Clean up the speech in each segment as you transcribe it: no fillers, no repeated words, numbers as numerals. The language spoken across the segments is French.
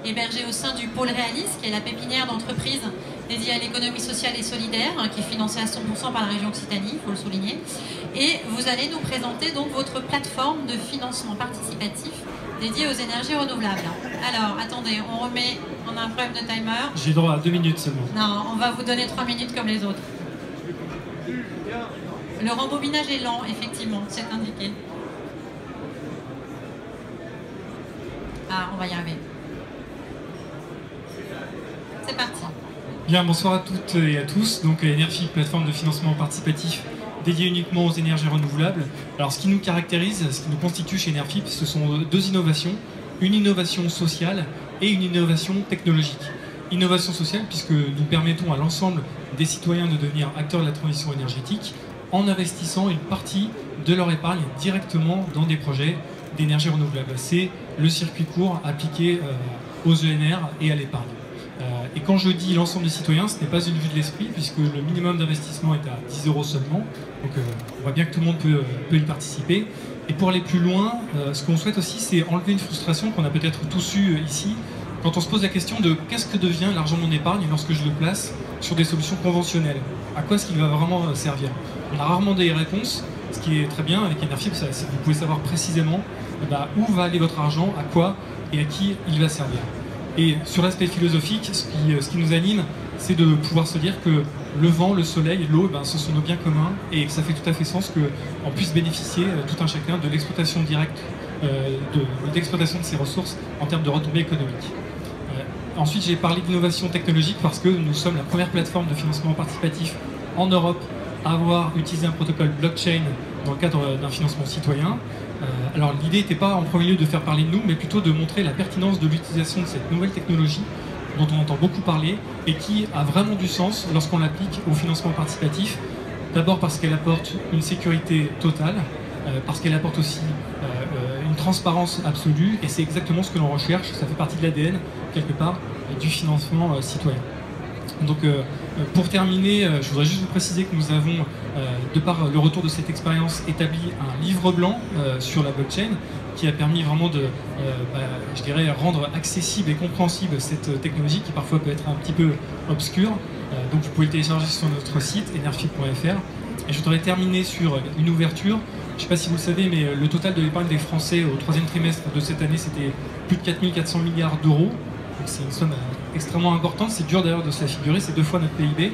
hébergé au sein du pôle Réalis, qui est la pépinière d'entreprise dédiée à l'économie sociale et solidaire, qui est financée à 100% par la région Occitanie, il faut le souligner. Et vous allez nous présenter donc votre plateforme de financement participatif dédiée aux énergies renouvelables. Alors, attendez, on a un problème de timer. J'ai droit à 2 minutes seulement. Non, on va vous donner 3 minutes comme les autres. Le rembobinage est lent, effectivement, c'est indiqué. Ah, on va y arriver. C'est parti. Bien, bonsoir à toutes et à tous. Donc, Enerfic, plateforme de financement participatif dédiée uniquement aux énergies renouvelables. Alors, ce qui nous caractérise, ce qui nous constitue chez Enerfic, ce sont 2 innovations. Une innovation sociale et une innovation technologique. Innovation sociale, puisque nous permettons à l'ensemble des citoyens de devenir acteurs de la transition énergétique en investissant une partie de leur épargne directement dans des projets d'énergie renouvelable. C'est le circuit court appliqué aux ENR et à l'épargne. Et quand je dis l'ensemble des citoyens, ce n'est pas une vue de l'esprit, puisque le minimum d'investissement est à 10 € seulement. Donc on voit bien que tout le monde peut y participer. Et pour aller plus loin, ce qu'on souhaite aussi, c'est enlever une frustration qu'on a peut-être tous eue ici, quand on se pose la question de qu'est-ce que devient l'argent de mon épargne lorsque je le place sur des solutions conventionnelles. À quoi est-ce qu'il va vraiment servir? On a rarement des réponses, ce qui est très bien avec Enerfic, c'est que vous pouvez savoir précisément où va aller votre argent, à quoi et à qui il va servir. Et sur l'aspect philosophique, ce qui nous anime, c'est de pouvoir se dire que le vent, le soleil, l'eau, ce sont nos biens communs et que ça fait tout à fait sens qu'on puisse bénéficier tout un chacun de l'exploitation directe, d'exploitation de ces ressources en termes de retombées économiques. Ensuite, j'ai parlé d'innovation technologique parce que nous sommes la première plateforme de financement participatif en Europe à avoir utilisé un protocole blockchain dans le cadre d'un financement citoyen. Alors l'idée n'était pas en premier lieu de faire parler de nous, mais plutôt de montrer la pertinence de l'utilisation de cette nouvelle technologie dont on entend beaucoup parler et qui a vraiment du sens lorsqu'on l'applique au financement participatif. D'abord parce qu'elle apporte une sécurité totale, parce qu'elle apporte aussi une transparence absolue, et c'est exactement ce que l'on recherche, ça fait partie de l'ADN, quelque part, du financement citoyen. Donc pour terminer, je voudrais juste vous préciser que nous avons, de par le retour de cette expérience, établi un livre blanc sur la blockchain qui a permis vraiment de, je dirais, rendre accessible et compréhensible cette technologie qui parfois peut être un petit peu obscure. Donc vous pouvez le télécharger sur notre site enerfic.fr. Et je voudrais terminer sur une ouverture. Je ne sais pas si vous le savez, mais le total de l'épargne des Français au 3e trimestre de cette année, c'était plus de 4 400 milliards d'euros. C'est une somme extrêmement importante, c'est dur d'ailleurs de se la figurer, c'est 2 fois notre PIB.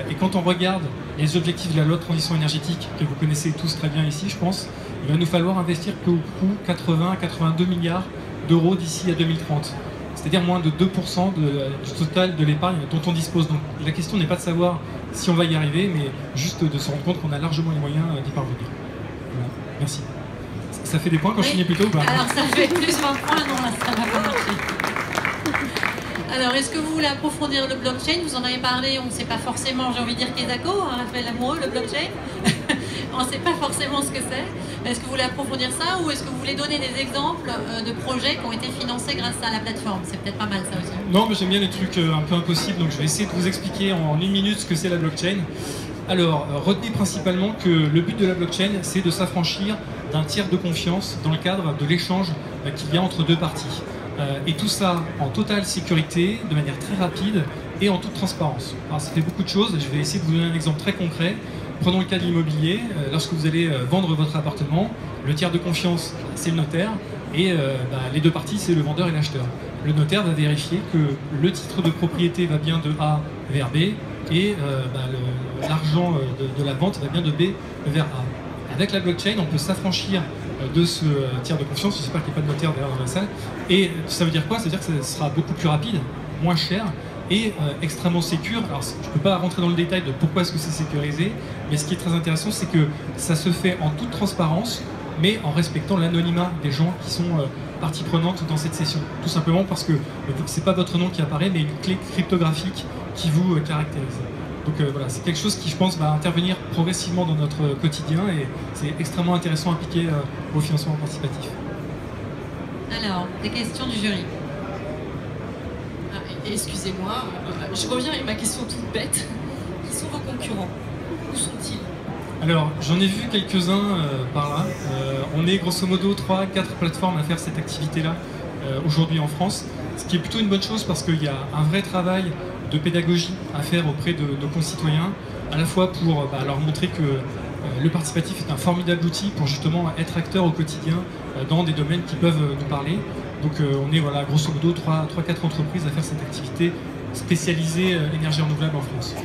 Et quand on regarde les objectifs de la loi de transition énergétique, que vous connaissez tous très bien ici, je pense, il va nous falloir investir peu ou prou 80 à 82 milliards d'euros d'ici à 2030. C'est-à-dire moins de 2% du total de l'épargne dont on dispose. Donc la question n'est pas de savoir si on va y arriver, mais juste de se rendre compte qu'on a largement les moyens d'y parvenir. Voilà. Merci. Ça fait des points quand je finis plus tôt ou pas? Alors ça fait plus 20 points, non, là, ça va pas marcher. Alors, est-ce que vous voulez approfondir le blockchain? Vous en avez parlé, on ne sait pas forcément, j'ai envie de dire Kesako, Raphaël Lamoureux, le blockchain. On ne sait pas forcément ce que c'est. Est-ce que vous voulez approfondir ça ou est-ce que vous voulez donner des exemples de projets qui ont été financés grâce à la plateforme? C'est peut-être pas mal ça aussi. Non, mais j'aime bien les trucs un peu impossibles, donc je vais essayer de vous expliquer en 1 minute ce que c'est la blockchain. Alors, retenez principalement que le but de la blockchain, c'est de s'affranchir d'un tiers de confiance dans le cadre de l'échange qu'il y a entre 2 parties. Et tout ça en totale sécurité, de manière très rapide et en toute transparence. Alors, ça fait beaucoup de choses, je vais essayer de vous donner un exemple très concret. Prenons le cas de l'immobilier. Lorsque vous allez vendre votre appartement, le tiers de confiance, c'est le notaire, et les 2 parties, c'est le vendeur et l'acheteur. Le notaire va vérifier que le titre de propriété va bien de A vers B, et l'argent de la vente va bien de B vers A. Avec la blockchain, on peut s'affranchir de ce tiers de confiance. J'espère qu'il n'y a pas de notaire derrière dans la salle. Et ça veut dire quoi? Ça veut dire que ça sera beaucoup plus rapide, moins cher et extrêmement sécure. Alors, je ne peux pas rentrer dans le détail de pourquoi est-ce que c'est sécurisé, mais ce qui est très intéressant, c'est que ça se fait en toute transparence, mais en respectant l'anonymat des gens qui sont partie prenante dans cette session. Tout simplement parce que c'est pas votre nom qui apparaît, mais une clé cryptographique qui vous caractérise. Donc voilà, c'est quelque chose qui, je pense, va intervenir progressivement dans notre quotidien et c'est extrêmement intéressant à appliquer au financement participatif. Alors, des questions du jury. Excusez-moi, je reviens avec ma question toute bête. Qui sont vos concurrents? Où sont-ils? Alors, j'en ai vu quelques-uns par là. On est grosso modo 3-4 plateformes à faire cette activité-là aujourd'hui en France. ce qui est plutôt une bonne chose parce qu'il y a un vrai travail de pédagogie à faire auprès de nos concitoyens, à la fois pour leur montrer que le participatif est un formidable outil pour justement être acteur au quotidien dans des domaines qui peuvent nous parler. Donc on est grosso modo 3-4 entreprises à faire cette activité spécialisée énergie renouvelable en France.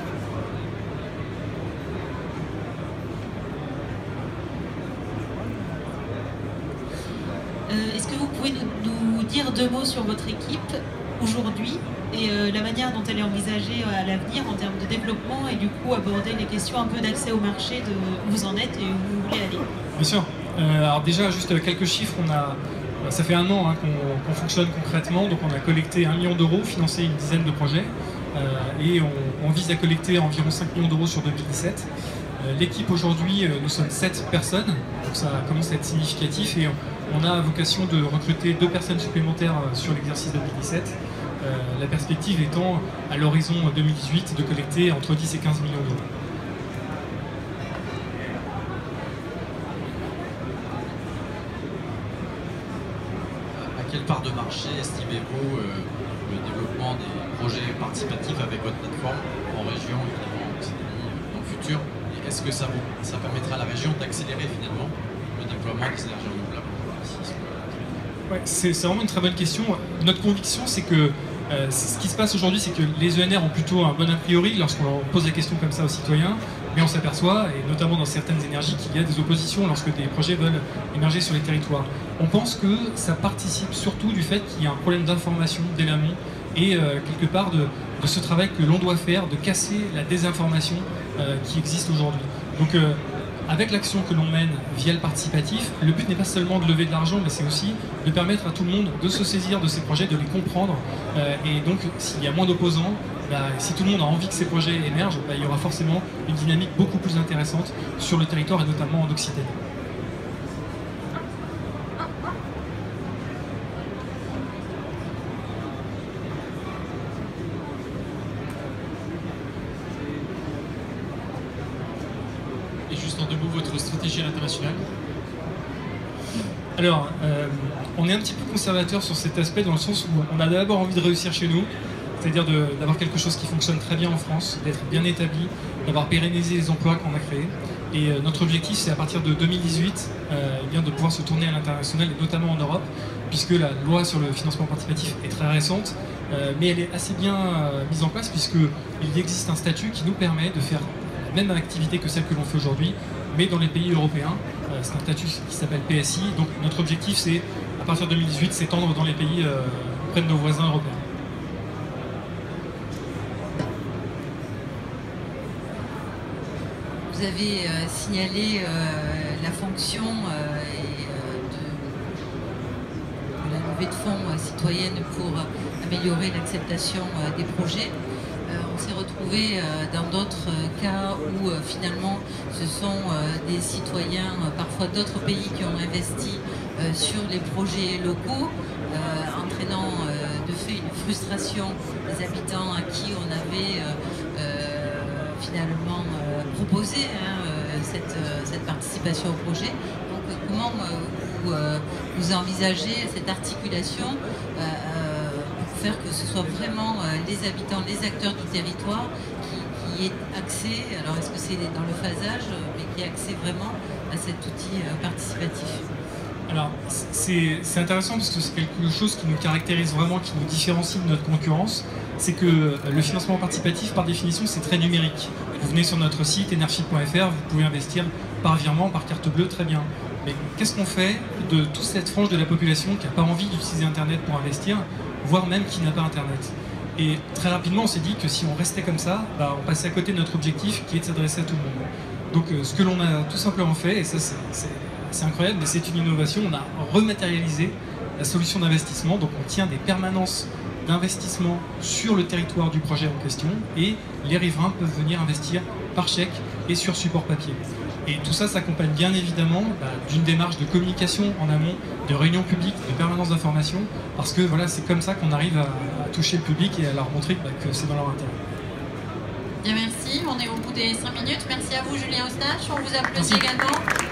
Est-ce que vous pouvez nous dire 2 mots sur votre équipe aujourd'hui et la manière dont elle est envisagée à l'avenir en termes de développement et du coup aborder les questions un peu d'accès au marché de où vous en êtes et où vous voulez aller? Bien sûr. Alors déjà, juste quelques chiffres, ça fait 1 an qu'on fonctionne concrètement, donc on a collecté 1 million d'euros, financé une dizaine de projets et on vise à collecter environ 5 millions d'euros sur 2017. L'équipe aujourd'hui, nous sommes 7 personnes, donc ça commence à être significatif et on a vocation de recruter 2 personnes supplémentaires sur l'exercice 2017. La perspective étant, à l'horizon 2018, de collecter entre 10 et 15 millions d'euros. À quelle part de marché estimez-vous le développement des projets participatifs avec votre plateforme en région, évidemment, en Occitanie, dans le futur? Et est-ce que ça permettra à la région d'accélérer finalement le déploiement des énergies renouvelables? Ouais, c'est vraiment une très bonne question. Notre conviction, c'est que ce qui se passe aujourd'hui, c'est que les ENR ont plutôt un bon a priori lorsqu'on leur pose la question comme ça aux citoyens, mais on s'aperçoit, et notamment dans certaines énergies, qu'il y a des oppositions lorsque des projets veulent émerger sur les territoires. On pense que ça participe surtout du fait qu'il y a un problème d'information dès l'amont et quelque part de ce travail que l'on doit faire, de casser la désinformation qui existe aujourd'hui. Donc avec l'action que l'on mène via le participatif, le but n'est pas seulement de lever de l'argent, mais c'est aussi de permettre à tout le monde de se saisir de ces projets, de les comprendre. Et donc, s'il y a moins d'opposants, si tout le monde a envie que ces projets émergent, il y aura forcément une dynamique beaucoup plus intéressante sur le territoire et notamment en Occitanie. Juste en 2 mots, votre stratégie à l'international? Alors, on est un petit peu conservateur sur cet aspect dans le sens où on a d'abord envie de réussir chez nous, c'est-à-dire d'avoir quelque chose qui fonctionne très bien en France, d'être bien établi, d'avoir pérennisé les emplois qu'on a créés. Et notre objectif, c'est à partir de 2018 de pouvoir se tourner à l'international, et notamment en Europe, puisque la loi sur le financement participatif est très récente, mais elle est assez bien mise en place, puisqu'il existe un statut qui nous permet de faire la même activité que celle que l'on fait aujourd'hui, mais dans les pays européens. C'est un statut qui s'appelle PSI, donc notre objectif, c'est, à partir de 2018, s'étendre dans les pays près de nos voisins européens. Vous avez signalé la fonction de la levée de fonds citoyenne pour améliorer l'acceptation des projets. On s'est retrouvé dans d'autres cas où finalement ce sont des citoyens, parfois d'autres pays, qui ont investi sur les projets locaux, entraînant de fait une frustration des habitants à qui on avait finalement proposé cette participation au projet. Donc comment vous envisagez cette articulation pour faire que ce soit vraiment les habitants, les acteurs du territoire qui aient accès, alors est-ce que c'est dans le phasage, mais qui aient accès vraiment à cet outil participatif? Alors, c'est intéressant parce que c'est quelque chose qui nous caractérise vraiment, qui nous différencie de notre concurrence. C'est que le financement participatif, par définition, c'est très numérique. Vous venez sur notre site enerfip.fr, vous pouvez investir par virement, par carte bleue, très bien. Mais qu'est-ce qu'on fait de toute cette frange de la population qui n'a pas envie d'utiliser Internet pour investir, voire même qui n'a pas Internet? Et très rapidement, on s'est dit que si on restait comme ça, on passait à côté de notre objectif qui est de s'adresser à tout le monde. Donc ce que l'on a tout simplement fait, et ça c'est incroyable, mais c'est une innovation, on a rematérialisé la solution d'investissement, donc on tient des permanences d'investissement sur le territoire du projet en question, et les riverains peuvent venir investir par chèque et sur support papier. Et tout ça s'accompagne bien évidemment d'une démarche de communication en amont, de réunions publiques, de permanence d'information, parce que voilà, c'est comme ça qu'on arrive à toucher le public et à leur montrer que c'est dans leur intérêt. Bien, merci, on est au bout des 5 minutes. Merci à vous Julien Eustache, on vous applaudit également.